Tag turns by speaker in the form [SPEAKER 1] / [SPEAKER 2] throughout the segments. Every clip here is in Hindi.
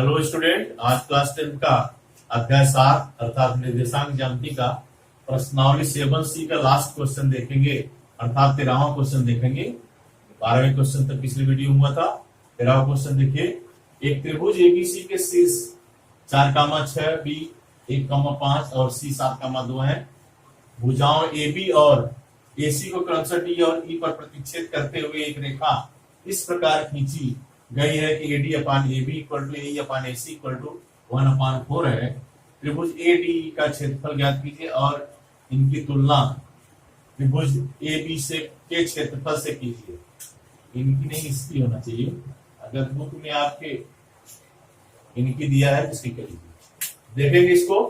[SPEAKER 1] हेलो स्टूडेंट, आज क्लास 10 का अध्याय 7 अर्थात निर्देशांक ज्यामिति का प्रश्नावली 7C का लास्ट क्वेश्चन देखेंगे अर्थात 13वां क्वेश्चन देखेंगे। 12वें क्वेश्चन तक पिछले वीडियो हुआ था। 13वां क्वेश्चन देखिए, एक त्रिभुज एबीसी के शीर्ष 4,6 बी 1,5 और सी 7,2 है। भुजाओं AB और AC को क्रमशः D और E पर प्रतिच्छेद करते हुए एक रेखा इस प्रकार खींची गई है कि AD upon AB equal to AE upon AC equal to 1/4 है। त्रिभुज ADE का क्षेत्रफल ज्ञात कीजिए और इनकी तुलना त्रिभुज AB से के क्षेत्रफल से कीजिए। इनकी नहीं, इसकी होना चाहिए। अगर बुक में आपके इनकी दिया है तो इसकी करिए। देखेंगे इसको,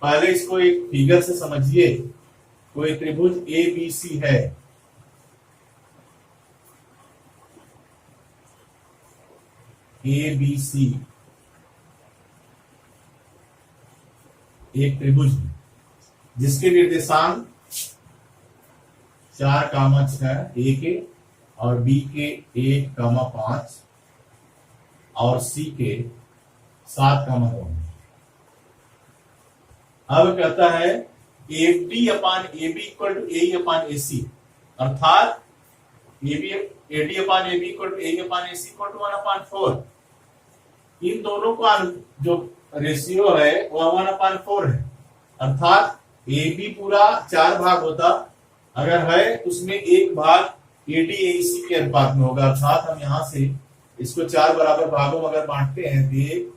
[SPEAKER 1] पहले इसको एक फिगर से समझिए। कोई त्रिभुज ABC है, ABC एक त्रिभुज जिसके निर्देशांक 4,6 A के और B के 1,5 और C के 7,2। अब कहता है AD upon AB equal to AE upon AC अर्थात AD upon AB equal to AE upon AC equal to 1/4। इन दोनों का जो रेशियो है वो 1/4 है। अर्थात AB पूरा 4 भाग होता, अगर है उसमें 1 भाग AD AC के अनुपात में होगा। अर्थात हम यहां से इसको 4 बराबर भागों में अगर बांटते हैं तो 1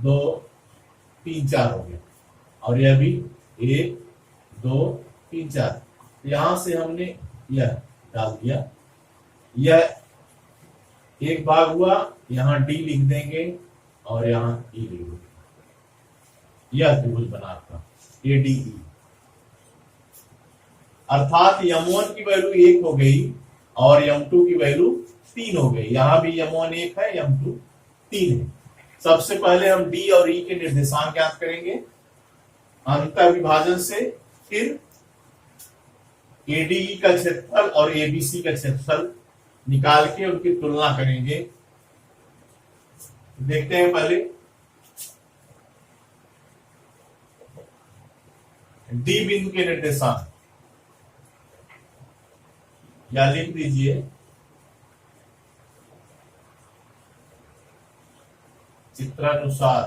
[SPEAKER 1] 2 3 4 हो गया, और यह भी 1 2 3 4। यहां से हमने यह डाल दिया, यह एक भाग हुआ, यहां D लिख देंगे और यहां E लिख देंगे। यह त्रिभुज बना आपका ADE। अर्थात M1 की वैल्यू 1 हो गई और M2 की वैल्यू 3 हो गई। यहां भी M1 1 है, M2 3 है। सबसे पहले हम D और E के निर्देशांक ज्ञात करेंगे अंतर विभाजन से, फिर ADE का क्षेत्रफल और ABC का क्षेत्रफल निकाल के उनकी तुलना करेंगे। देखते हैं पहले D बिंदु के निर्देशांक, या लिख दीजिए चित्रानुसार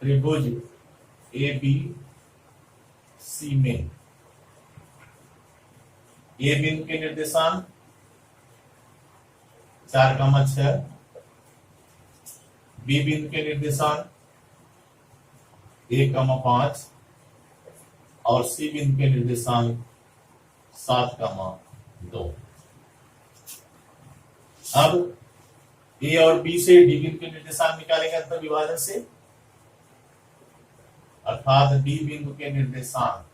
[SPEAKER 1] त्रिभुज ABC में A बिंदु के निर्देशांक 4,6, B बिंदु के निर्देशांक 1,5 और C बिंदु के निर्देशांक 7,2। अब A और B से D बिंदु के निर्देशांक निकालेंगे अंतर विभाजन से, अर्थात D बिंदु के निर्देशांक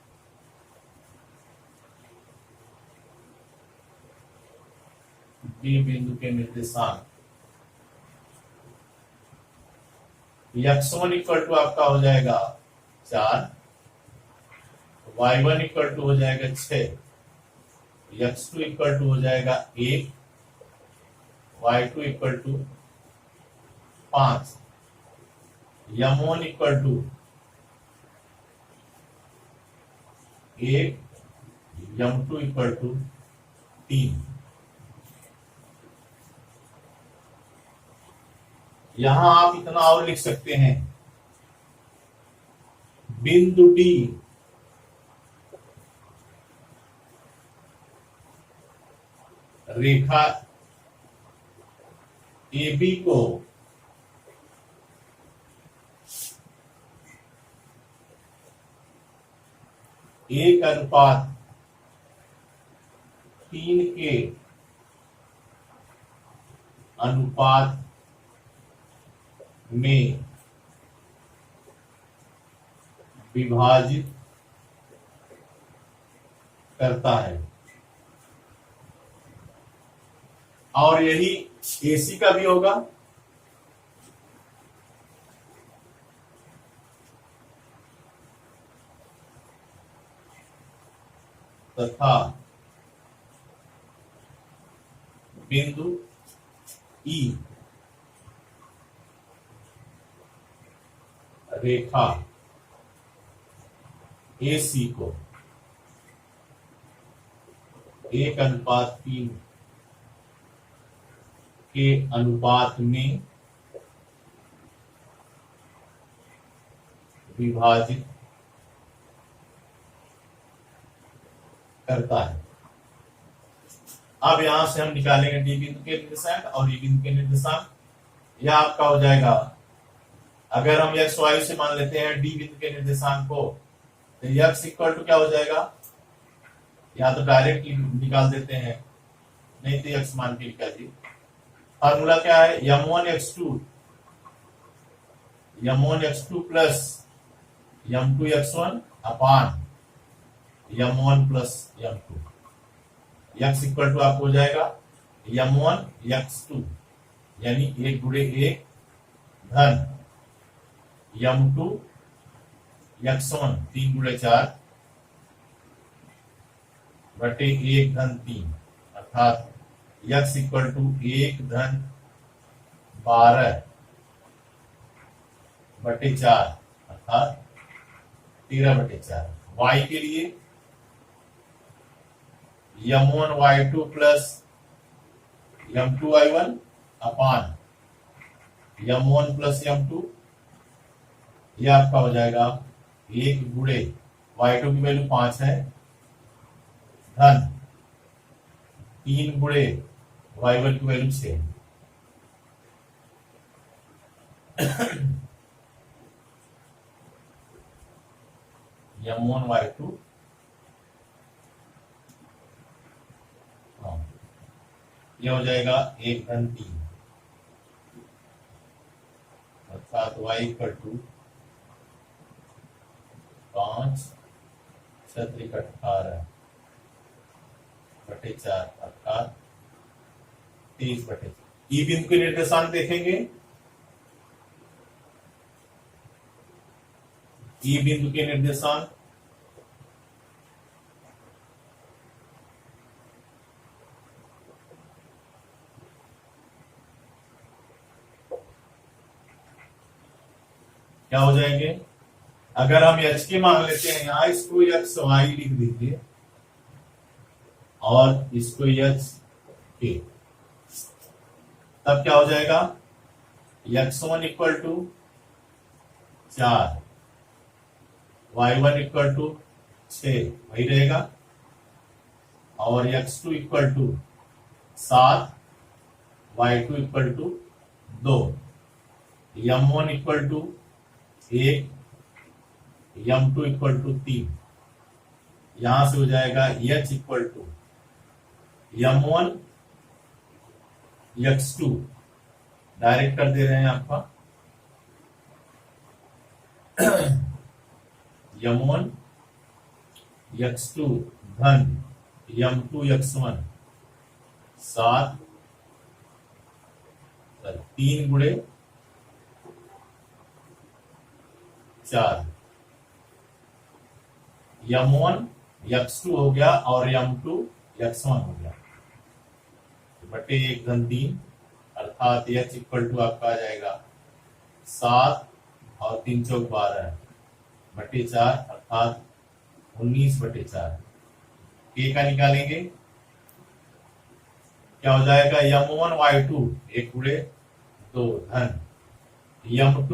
[SPEAKER 1] बिंदु के निर्देशांक x1 इक्वल टू आपका हो जाएगा 4, y1 इक्वल टू हो जाएगा 6, x2 इक्वल टू हो जाएगा 1, y2 equal to 5, m1 equal to 1, m2 equal to 3। यहां आप इतना और लिख सकते हैं, बिंदु D रेखा AB को एक अनुपात 3 के अनुपात में विभाजित करता है, और यही AC का भी होगा। तथा बिंदु ई रेखा AC को 1:3 के अनुपात में विभाजित करता है। अब यहां से हम निकालेंगे डी बिंदु के निर्देशांक और ई बिंदु के निर्देशांक। यह आपका हो जाएगा, अगर हम एक्स वाई से मान लेते हैं डी बिंदु के निर्देशांक को, तो एक्स इक्वल टू क्या हो जाएगा, या तो डायरेक्ट निकाल देते हैं, नहीं तो एक्स मान के निकालिए। फार्मूला क्या है, m1x2 plus m2x1 upon m1 plus m2। x equal to आपको हो जाएगा m1x2 यानी 1 गुणे 1 धन m2x1 3 गुणे 4 बटे 1 धन 3, अर्थात x इक्वल टू 1 धन 12 बटे 4 अर्थात 13 बटे 4। y के लिए m1y2 प्लस m2y1 अपान m1 प्लस m2, यह आपका हो जाएगा 1 गुणे y2 की वैल्यू 5 है धन 3 गुणे y1 की वैल्यू 6। m1y2 यह हो जाएगा 1 धन 3 अर्थात y इक्वल टू 5 6 18 बटे 4 अर्थात 23 बटे। ई बिंदु के निर्देशांक देखेंगे, ई बिंदु के निर्देशांक क्या हो जाएंगे, अगर हम एच के मान लेते हैं, यहां इसको एक्स वाई लिख दीजिए और इसको एच के, तब क्या हो जाएगा, x1 equal to 4, y1 equal to 6 वही रहेगा, और x2 equal to 7, y2 equal to 2, m1 equal to 1, m2 equal to 3। यहां से हो जाएगा h equal to m1 x2, direct कर दे रहे हैं आपका m1 x2 धन m2 x1 7 3 गुणे 4, m1 x2 हो गया और m2 x1 हो गया बटे 1 धन 3, अर्थात h इक्वल टू आपका आ जाएगा 7 और 3 चौक 12 बटे 4 अर्थात 19 बटे 4। k का निकालेंगे, क्या हो जाएगा, m1 y2 1 गुणे 2 धन m2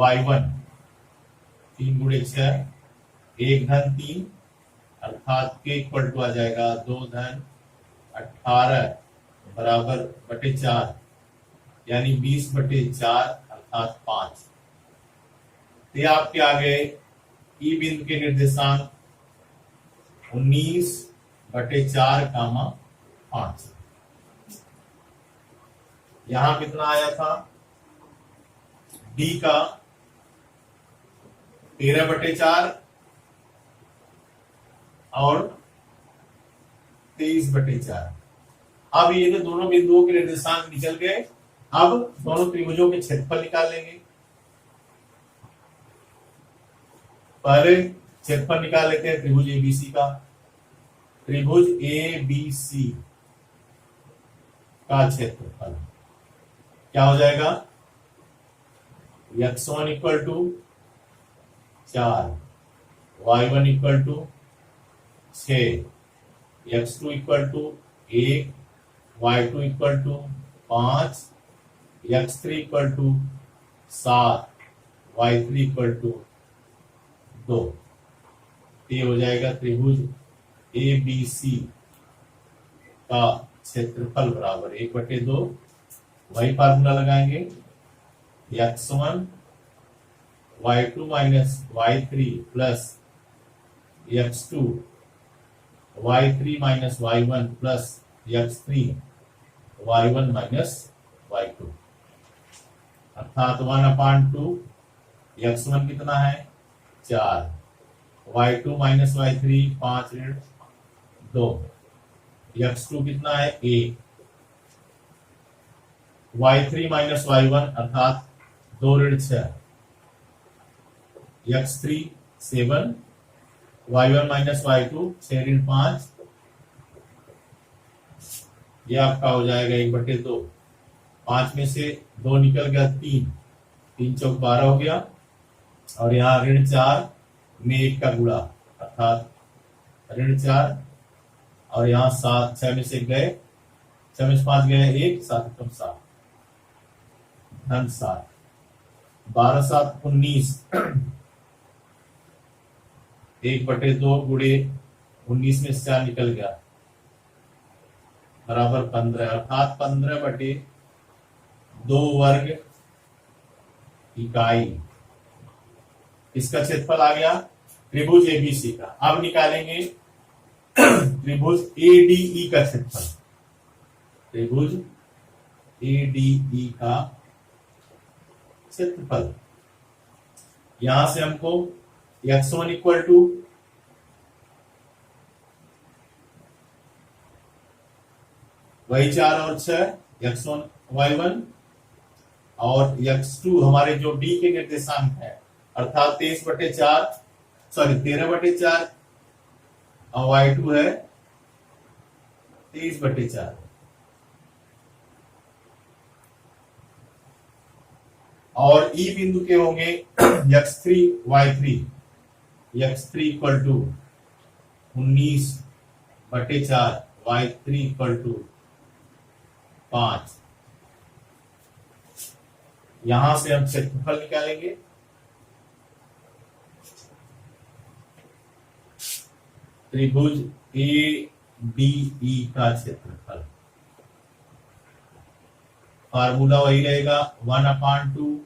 [SPEAKER 1] y1 3 गुणे 6 1 धन 3, अर्थात k इक्वल टू आ जाएगा 2 धन 18 बराबर बटे 4 यानी 20 बटे 4 अर्थात 5। तो आपके आ गए ई बिंदु के निर्देशांक 19 बटे 4 कामा 5। यहां कितना आया था, डी का 13 बटे 4 और 23 बटे 4। अब ये तो दोनों बिंदुओं के निर्देशांक निकल गए। अब दोनों त्रिभुजों के क्षेत्रफल निकाल लेंगे। पहले क्षेत्रफल निकाल लेते हैं त्रिभुज एबीसी का। त्रिभुज एबीसी का क्षेत्रफल क्या हो जाएगा, x1 equal to 4, y1 equal to 6, x2 equal to 1, y2 equal to 5, x3 equal to 7, y3 equal to 2। ये हो जाएगा त्रिभुज ABC का क्षेत्रफल बराबर 1/2। वही फार्मूला लगाएंगे, x1 y2 minus y3 plus x2 y3 minus y1 plus x3 y1 minus y2, अर्थात 1/2। x1 कितना है 4, y2 माइनस y3 5 ऋण 2, x2 कितना है 1, y3 माइनस y1 अर्थात 2 ऋण 6, x3 7, y1 माइनस y2 6 ऋण 5, यह आपका हो जाएगा 1/2। 5 में से 2 निकल गया 3, 3 चौक 12 हो गया, और यहाँ ऋण 4 में 1 का गुणा अर्थात ऋण 4, और यहाँ 7 6 में से गए, 6 में से 5 गए 1, 7 कम 7 धन 7, 12 7 19, 1/2 गुणे 19 में से 4 निकल गया बराबर 15, अर्थात 15/2 वर्ग इकाई। इसका क्षेत्रफल आ गया त्रिभुज एबीसी का। अब निकालेंगे त्रिभुज एडीई का क्षेत्रफल। त्रिभुज एडीई का क्षेत्रफल, यहां से हमको x1 इक्वल टू वही 4 और 6, x1 y1, और x2 हमारे जो d के निर्देशांक है अर्थात 13/4 और y2 है 23/4। और ई बिंदु के होंगे x3 y3, x3 equal to 19/4, y3 equal to 5। यहां से हम क्षेत्रफल निकालेंगे। त्रिभुज एडीई का क्षेत्रफल, फार्मूला वही रहेगा 1/2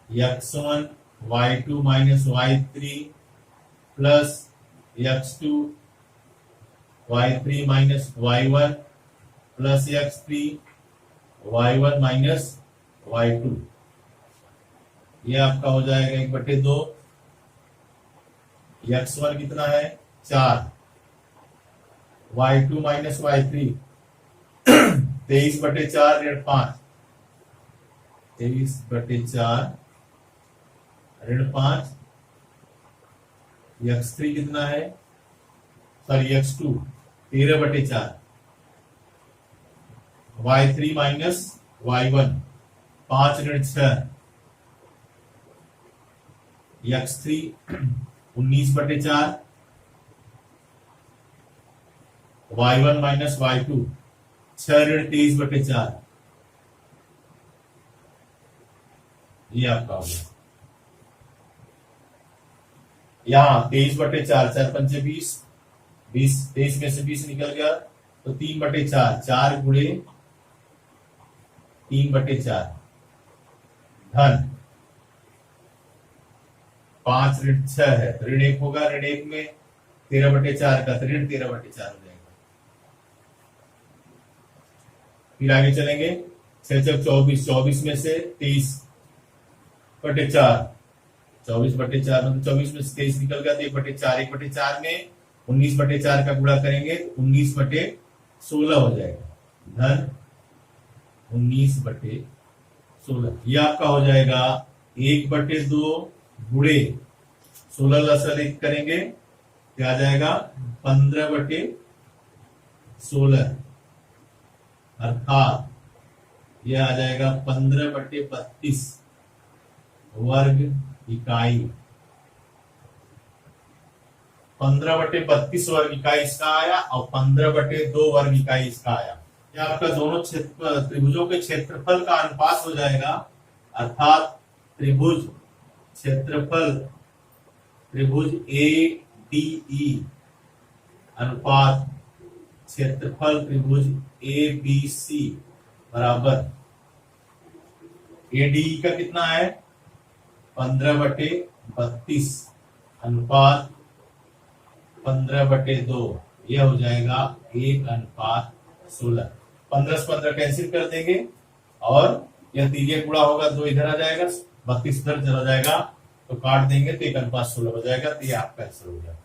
[SPEAKER 1] x1 y2 minus y3 plus x2 y3 minus y1 plus x3 y1 minus y2। ये आपका हो जाएगा 1/2। x1 कितना है 4, y2 माइनस y3 23/4 ऋण 5, 23/4 ऋण 5, x3 कितना है x2 13/4, y3 माइनस y1 5 ऋण 6, x3 19/4, y1 माइनस y2 6 ऋण 23/4। ये आपका हो गया। यहाँ 23/4, 4 पंचे 20, 23 में से 20 निकल गया तो 3/4, 4 गुणे 3/4 धन 5 ऋण 6 है, ऋण 1 होगा, ऋण 1 में 13/4 का ऋण 13/4 हो जाएगा। फिर आगे चलेंगे, 6 × 24, 24 में से 23/4, 24/4 मतलब 24 में से 23 निकल गया तो 1/4, 1/4 में 19/4 का गुणा करेंगे तो 19/16 हो जाएगा, धन 19/16। यह आपका हो जाएगा 1/2 गुणे 16 लसल 1 करेंगे क्या आ जाएगा 15/16, अर्थात यह आ जाएगा 15/32 वर्ग इकाई। 15/32 वर्ग इकाई इसका आया और 15/2 वर्ग इकाई इसका आया। ये आपका दोनों क्षेत्र त्रिभुजों के क्षेत्रफल का अनुपात हो जाएगा, अर्थात त्रिभुज क्षेत्रफल त्रिभुज ADE अनुपात क्षेत्रफल त्रिभुज ABC बराबर ADE का कितना है 15/32 अनुपात 15/2, यह हो जाएगा 1:16। 15 से 15 कैंसिल कर देंगे और यह तिर्यक गुणा होगा, 2 इधर आ जाएगा, 32 इधर चला जाएगा, तो काट देंगे तो 1:16 हो जाएगा। तो ये आपका आंसर हो जाएगा।